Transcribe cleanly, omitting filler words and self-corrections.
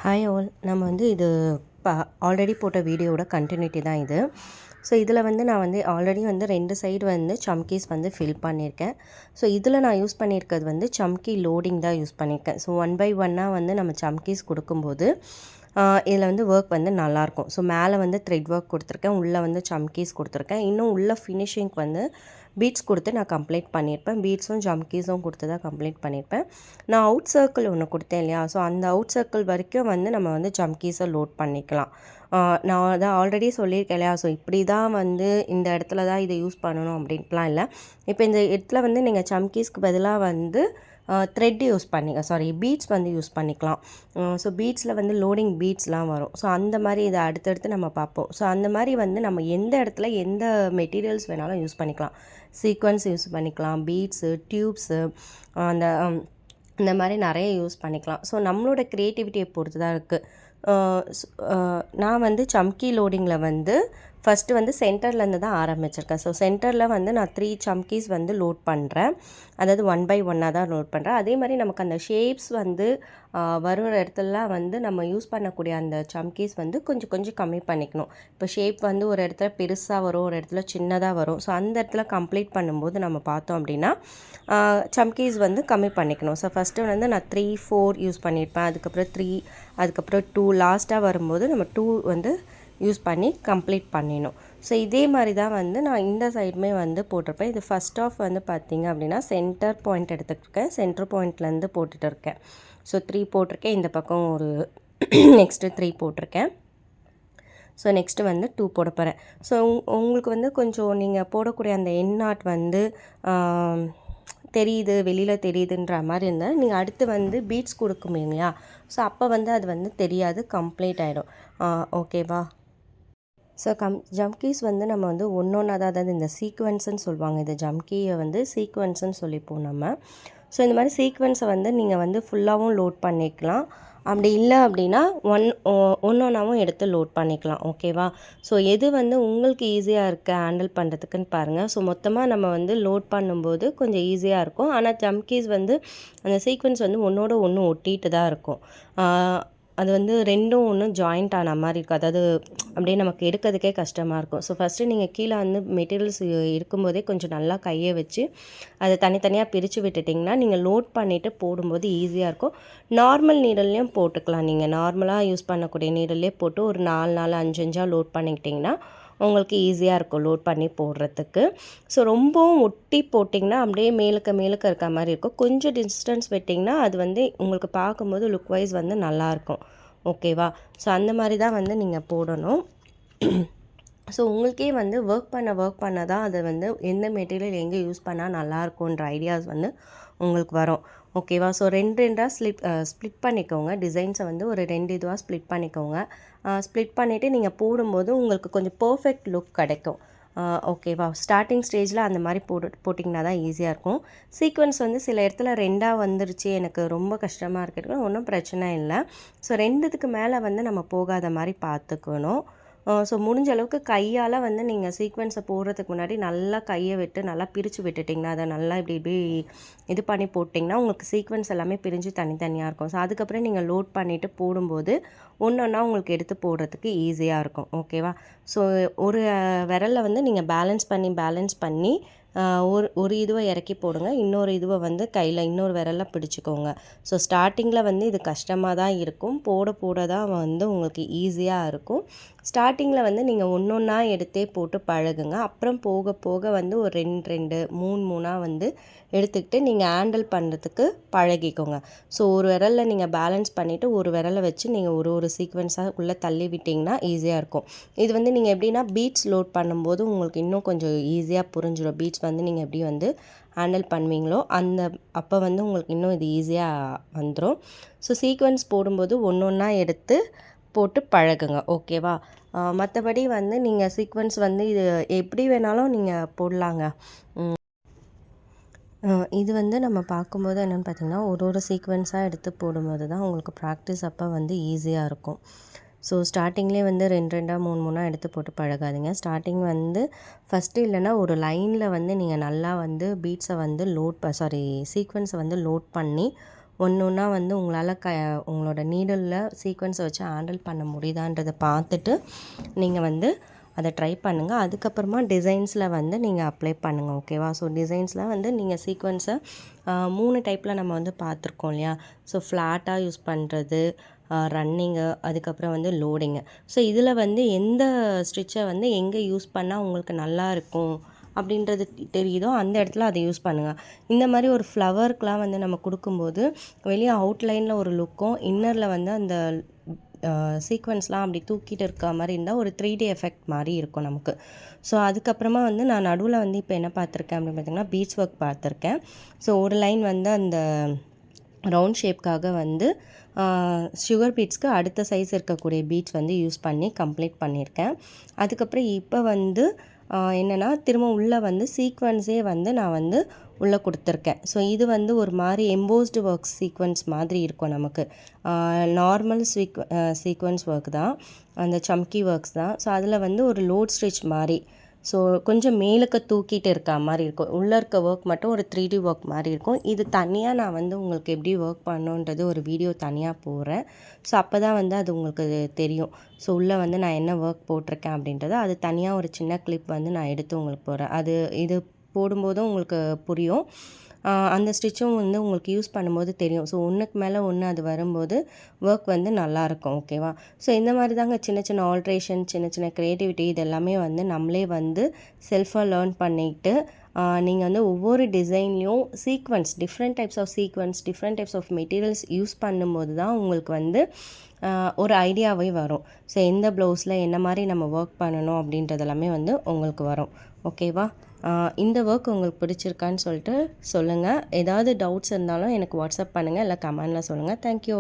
Hi all. நம்ம வந்து இது ஆல்ரெடி போட்ட வீடியோவோட கண்டினியூட்டி தான் இது. ஸோ இதில் வந்து நான் வந்து ஆல்ரெடி வந்து 2 சைடு வந்து சம்கீஸ் வந்து ஃபில் பண்ணியிருக்கேன். ஸோ இதில் நான் யூஸ் பண்ணியிருக்கிறது வந்து சம்கி லோடிங் தான் யூஸ் பண்ணியிருக்கேன். ஸோ 1 பை 1 வந்து நம்ம சம்கீஸ் கொடுக்கும்போது இதில் வந்து ஒர்க் வந்து நல்லாயிருக்கும். ஸோ மேலே வந்து த்ரெட் ஒர்க் கொடுத்துருக்கேன், உள்ளே வந்து சம்கீஸ் கொடுத்துருக்கேன். இன்னும் உள்ள ஃபினிஷிங்க்கு வந்து பீட்ஸ் கொடுத்து நான் கம்ப்ளீட் பண்ணியிருப்பேன். பீட்ஸும் ஜம்கீஸும் கொடுத்து தான் கம்ப்ளீட் பண்ணியிருப்பேன். நான் அவுட் சர்க்கிள் ஒன்று கொடுத்தேன் இல்லையா, ஸோ அந்த அவுட் சர்க்கிள் வரைக்கும் வந்து நம்ம வந்து ஜம்கீஸை லோட் பண்ணிக்கலாம். நான் அதான் ஆல்ரெடி சொல்லியிருக்கேன் இல்லையா, ஸோ இப்படி தான் வந்து இந்த இடத்துல தான் இதை யூஸ் பண்ணணும் அப்படின்ட்டுலாம் இல்லை. இப்போ இந்த இடத்துல வந்து நீங்கள் சம்கீஸ்க்கு பதிலாக வந்து த்ரெட் யூஸ் பீட்ஸ் வந்து யூஸ் பண்ணிக்கலாம். ஸோ பீட்ஸில் வந்து லோடிங் பீட்ஸ்லாம் வரும். ஸோ அந்த மாதிரி இதை அடுத்தடுத்து நம்ம பார்ப்போம். ஸோ அந்த மாதிரி வந்து நம்ம எந்த இடத்துல எந்த மெட்டீரியல்ஸ் வேணாலும் யூஸ் பண்ணிக்கலாம். சீக்வன்ஸ் யூஸ் பண்ணிக்கலாம், பீட்ஸு, டியூப்ஸு, அந்த இந்த மாதிரி நிறைய யூஸ் பண்ணிக்கலாம். ஸோ நம்மளோட க்ரியேட்டிவிட்டியை பொறுத்து தான் இருக்குது. நான் வந்து சம்கி லோடிங்கில் வந்து ஃபஸ்ட்டு வந்து சென்டர்லேருந்து தான் ஆரம்பிச்சிருக்கேன். ஸோ சென்டரில் வந்து நான் 3 சம்கீஸ் வந்து லோட் பண்ணுறேன். அதாவது 1 பை 1 தான் லோட் பண்ணுறேன். அதே மாதிரி நமக்கு அந்த ஷேப்ஸ் வந்து வருகிற இடத்துலலாம் வந்து நம்ம யூஸ் பண்ணக்கூடிய அந்த சம்கீஸ் வந்து கொஞ்சம் கொஞ்சம் கம்மி பண்ணிக்கணும். இப்போ ஷேப் வந்து ஒரு இடத்துல பெருசாக வரும், ஒரு இடத்துல சின்னதாக வரும். ஸோ அந்த இடத்துல கம்ப்ளீட் பண்ணும்போது நம்ம பார்த்தோம் அப்படின்னா சம்கீஸ் வந்து கம்மி பண்ணிக்கணும். ஸோ ஃபஸ்ட்டு வந்து நான் 3, 4 யூஸ் பண்ணியிருப்பேன். அதுக்கப்புறம் 3, அதுக்கப்புறம் 2, லாஸ்ட்டாக வரும்போது நம்ம 2 வந்து யூஸ் பண்ணி கம்ப்ளீட் பண்ணிடணும். ஸோ இதே மாதிரி தான் வந்து நான் இந்த சைடுமே வந்து போட்டிருப்பேன். இது ஃபஸ்ட் ஆஃப் வந்து பார்த்திங்க அப்படின்னா சென்டர் பாயிண்ட் எடுத்துகிட்ருக்கேன். சென்டர் பாயிண்ட்லேருந்து போட்டுட்டு இருக்கேன். ஸோ 3 போட்டிருக்கேன். இந்த பக்கம் ஒரு நெக்ஸ்ட்டு 3 போட்டிருக்கேன். ஸோ நெக்ஸ்ட்டு வந்து 2 போட போகிறேன். ஸோ உங்களுக்கு வந்து கொஞ்சம் நீங்கள் போடக்கூடிய அந்த எண்ணாட் வந்து தெரியுது, வெளியில் தெரியுதுன்ற மாதிரி இருந்தால் நீங்கள் அடுத்து வந்து பீட்ஸ் கொடுக்கும் இல்லையா, ஸோ அப்போ வந்து அது வந்து தெரியாது, கம்ப்ளீட் ஆகிடும். ஓகேவா? ஸோ ஜம்கீஸ் வந்து நம்ம வந்து ஒன்றா தான், அதாவது இந்த சீக்வன்ஸுன்னு சொல்லுவாங்க. இந்த ஜம்கியை வந்து சீக்வன்ஸுன்னு சொல்லிப்போம் நம்ம. ஸோ இந்த மாதிரி சீக்வன்ஸை வந்து நீங்கள் வந்து ஃபுல்லாகவும் லோட் பண்ணிக்கலாம். அப்படி இல்லை அப்படின்னா ஒன்றொன்றாவும் எடுத்து லோட் பண்ணிக்கலாம். ஓகேவா? ஸோ எது வந்து உங்களுக்கு ஈஸியாக இருக்குது ஹேண்டில் பண்ணுறதுக்குன்னு பாருங்கள். ஸோ மொத்தமாக நம்ம வந்து லோட் பண்ணும்போது கொஞ்சம் ஈஸியாக இருக்கும். ஆனால் ஜம்கீஸ் வந்து அந்த சீக்வன்ஸ் வந்து ஒன்றோட ஒன்று ஒட்டிகிட்டு தான் இருக்கும். அது வந்து ரெண்டும் ஒன்றும் ஜாயிண்ட் ஆன மாதிரி இருக்கும். அதாவது அப்படியே நமக்கு எடுக்கிறதுக்கே கஷ்டமாக இருக்கும். ஸோ ஃபஸ்ட்டு நீங்கள் கீழே வந்து மெட்டீரியல்ஸ் இருக்கும்போதே கொஞ்சம் நல்லா கையை வச்சு அதை தனித்தனியாக பிரித்து விட்டுட்டிங்கன்னா நீங்கள் லோட் பண்ணிவிட்டு போடும்போது ஈஸியாக இருக்கும். நார்மல் நீடல்லையும் போட்டுக்கலாம். நீங்கள் நார்மலாக யூஸ் பண்ணக்கூடிய நீடல்லே போட்டு ஒரு 4 5 லோட் பண்ணிக்கிட்டிங்கன்னா உங்களுக்கு ஈஸியாக இருக்கும் லோட் பண்ணி போடுறதுக்கு. ஸோ ரொம்பவும் ஒட்டி போட்டிங்கன்னா அப்படியே மேலுக்கு இருக்க மாதிரி இருக்கும். கொஞ்சம் டிஸ்டன்ஸ் விட்டிங்கன்னா அது வந்து உங்களுக்கு பார்க்கும்போது லுக் வைஸ் வந்து நல்லாயிருக்கும். ஓகேவா? ஸோ அந்த மாதிரி தான் வந்து நீங்கள் போடணும். ஸோ உங்களுக்கே வந்து ஒர்க் பண்ண தான் அதை வந்து எந்த மெட்டீரியல் எங்கே யூஸ் பண்ணால் நல்லாயிருக்குன்ற ஐடியாஸ் வந்து உங்களுக்கு வரும். ஓகேவா? ஸோ 2 ஸ்ப்ளிட் பண்ணிக்கோங்க. டிசைன்ஸை வந்து ஒரு 2 இதுவாக ஸ்ப்ளிட் பண்ணிக்கோங்க. ஸ்ப்ளிட் பண்ணிவிட்டு நீங்கள் போடும்போது உங்களுக்கு கொஞ்சம் பர்ஃபெக்ட் லுக் கிடைக்கும். ஓகேவா? ஸ்டார்டிங் ஸ்டேஜில் அந்த மாதிரி போட்டிங்கன்னா தான் ஈஸியாக இருக்கும். சீக்வன்ஸ் வந்து சில இடத்துல 2 வந்துருச்சு, எனக்கு ரொம்ப கஷ்டமாக இருக்குது, ஒன்றும் பிரச்சனை இல்லை. ஸோ 2க்கு மேலே வந்து நம்ம போகாத மாதிரி பார்த்துக்கணும். ஸோ முடிஞ்ச அளவுக்கு கையால் வந்து நீங்கள் சீக்வென்ஸை போடுறதுக்கு முன்னாடி நல்லா கையை விட்டு நல்லா பிரித்து விட்டுட்டிங்கன்னா, அதை நல்லா இப்படி இது பண்ணி போட்டிங்கன்னா உங்களுக்கு சீக்வென்ஸ் எல்லாமே பிரிஞ்சு தனித்தனியாக இருக்கும். ஸோ அதுக்கப்புறம் நீங்கள் லோட் பண்ணிவிட்டு போடும்போது ஒன்றா உங்களுக்கு எடுத்து போடுறதுக்கு ஈஸியாக இருக்கும். ஓகேவா? ஸோ ஒரு விரலில் வந்து நீங்கள் பேலன்ஸ் பண்ணி ஒரு இதுவை இறக்கி போடுங்க. இன்னொரு இதுவை வந்து கையில் இன்னொரு விரலில் பிடிச்சிக்கோங்க. ஸோ ஸ்டார்டிங்கில் வந்து இது கஷ்டமாக தான் இருக்கும். போட தான் வந்து உங்களுக்கு ஈஸியாக இருக்கும். ஸ்டார்டிங்கில் வந்து நீங்கள் ஒன்றா எடுத்தே போட்டு பழகுங்க. அப்புறம் போக போக வந்து ஒரு 2 3 வந்து எடுத்துக்கிட்டு நீங்கள் ஹேண்டில் பண்ணுறதுக்கு பழகிக்கோங்க. ஸோ ஒரு விரலில் நீங்கள் பேலன்ஸ் பண்ணிவிட்டு ஒரு விரலை வச்சு நீங்கள் ஒரு சீக்வென்ஸாக உள்ளே தள்ளி விட்டிங்கன்னா ஈஸியாக இருக்கும். இது வந்து நீங்கள் எப்படின்னா பீட்ஸ் லோட் பண்ணும்போது உங்களுக்கு இன்னும் கொஞ்சம் ஈஸியாக புரிஞ்சிடும். பீட்ஸ் வந்து நீங்கள் எப்படி வந்து ஹேண்டில் பண்ணுவீங்களோ அப்போ வந்து உங்களுக்கு இன்னும் இது ஈஸியாக வந்துடும். ஸோ சீக்வென்ஸ் போடும்போது ஒன்றா எடுத்து போட்டு பழகுங்க. ஓகேவா? மற்றபடி வந்து நீங்கள் சீக்வென்ஸ் வந்து இது எப்படி வேணாலும் நீங்கள் போடலாங்க. இது வந்து நம்ம பார்க்கும்போது என்னென்னு பார்த்திங்கன்னா ஒரு சீக்வென்ஸாக எடுத்து போடும்போது தான் உங்களுக்கு ப்ராக்டிஸ் அப்போ வந்து ஈஸியாக இருக்கும். ஸோ ஸ்டார்டிங்லேயே வந்து 2 3 எடுத்து போட்டு பழகாதீங்க. ஸ்டார்டிங் வந்து ஃபஸ்ட்டு இல்லைன்னா ஒரு லைனில் வந்து நீங்கள் நல்லா வந்து பீட்ஸை வந்து சீக்வென்ஸை வந்து லோட் பண்ணி ஒன்று ஒன்றா வந்து உங்களால் உங்களோட நீடலில் சீக்வென்ஸை வச்சு ஹேண்டில் பண்ண முடியுதான்றதை பார்த்துட்டு நீங்கள் வந்து அதை ட்ரை பண்ணுங்கள். அதுக்கப்புறமா டிசைன்ஸில் வந்து நீங்கள் அப்ளை பண்ணுங்கள். ஓகேவா? ஸோ டிசைன்ஸில் வந்து நீங்கள் சீக்வென்ஸை 3 டைப்பில் நம்ம வந்து பார்த்துருக்கோம் இல்லையா? ஸோ ஃப்ளாட்டாக யூஸ் பண்ணுறது, ரன்னிங்கு, அதுக்கப்புறம் வந்து லோடிங்கு. ஸோ இதில் வந்து எந்த ஸ்டிச்சை வந்து எங்கே யூஸ் பண்ணால் உங்களுக்கு நல்லா இருக்கும் அப்படின்றது தெரியுதோ அந்த இடத்துல அதை யூஸ் பண்ணுங்கள். இந்த மாதிரி ஒரு ஃப்ளவருக்கெலாம் வந்து நம்ம கொடுக்கும்போது வெளியே அவுட்லைனில் ஒரு லுக்கும், இன்னரில் வந்து அந்த சீக்வென்ஸ்லாம் அப்படி தூக்கிட்டு இருக்க மாதிரி இருந்தால் ஒரு 3D எஃபெக்ட் மாதிரி இருக்கும் நமக்கு. ஸோ அதுக்கப்புறமா வந்து நான் நடுவில் வந்து இப்போ என்ன பார்த்துருக்கேன் அப்படின்னு பார்த்தீங்கன்னா பீட்ஸ் ஒர்க் பார்த்துருக்கேன். ஸோ ஒரு லைன் வந்து அந்த ரவுண்ட் ஷேப்காக வந்து சுகர் பீட்ஸ்க்கு அடுத்த சைஸ் இருக்கக்கூடிய பீட்ஸ் வந்து யூஸ் பண்ணி கம்ப்ளீட் பண்ணியிருக்கேன். அதுக்கப்புறம் இப்போ வந்து என்னென்னா திரும்ப உள்ளே வந்து சீக்வென்ஸே வந்து நான் வந்து உள்ளே கொடுத்துருக்கேன். ஸோ இது வந்து ஒரு மாதிரி எம்போஸ்டு ஒர்க் சீக்வென்ஸ் மாதிரி இருக்கும் நமக்கு. நார்மல் சீக்வென்ஸ் ஒர்க் தான், அந்த சம்கி ஒர்க்ஸ் தான். ஸோ அதில் வந்து ஒரு லோட் ஸ்டிச் மாதிரி, ஸோ கொஞ்சம் மேலுக்கு தூக்கிட்டு இருக்க மாதிரி இருக்கும். உள்ளே இருக்க ஒர்க் மட்டும் ஒரு 3D ஒர்க் மாதிரி இருக்கும். இது தனியாக நான் வந்து உங்களுக்கு எப்படி ஒர்க் பண்ணணுன்றது ஒரு வீடியோ தனியாக போடுறேன். ஸோ அப்போ தான் வந்து அது உங்களுக்கு தெரியும். ஸோ உள்ளே வந்து நான் என்ன ஒர்க் போட்டிருக்கேன் அப்படின்றத அது தனியாக ஒரு சின்ன கிளிப் வந்து நான் எடுத்து உங்களுக்கு போடுறேன். இது போடும்போதும் உங்களுக்கு புரியும். அந்த ஸ்டிச்சும் வந்து உங்களுக்கு யூஸ் பண்ணும்போது தெரியும். ஸோ ஒன்றுக்கு மேலே ஒன்று அது வரும்போது ஒர்க் வந்து நல்லாயிருக்கும். ஓகேவா? ஸோ இந்த மாதிரி தாங்க சின்ன சின்ன ஆல்ட்ரேஷன், சின்ன சின்ன க்ரியேட்டிவிட்டி இது எல்லாமே வந்து நம்மளே வந்து செல்ஃபாக லேர்ன் பண்ணிக்கிட்டு நீங்கள் வந்து ஒவ்வொரு டிசைன்லேயும் different types of materials use பண்ணும்போது தான் உங்களுக்கு வந்து ஒரு ஐடியாவே வரும். ஸோ எந்த ப்ளவுஸில் என்ன மாதிரி நம்ம ஒர்க் பண்ணணும் அப்படின்றதெல்லாமே வந்து உங்களுக்கு வரும். ஓகேவா? இந்த ஒர்க் உங்களுக்கு பிடிச்சிருக்கான்னு சொல்லிட்டு சொல்லுங்கள். ஏதாவது டவுட்ஸ் இருந்தாலும் எனக்கு வாட்ஸ்அப் பண்ணுங்கள், இல்லை கமெண்டில் சொல்லுங்கள். தேங்க்யூ.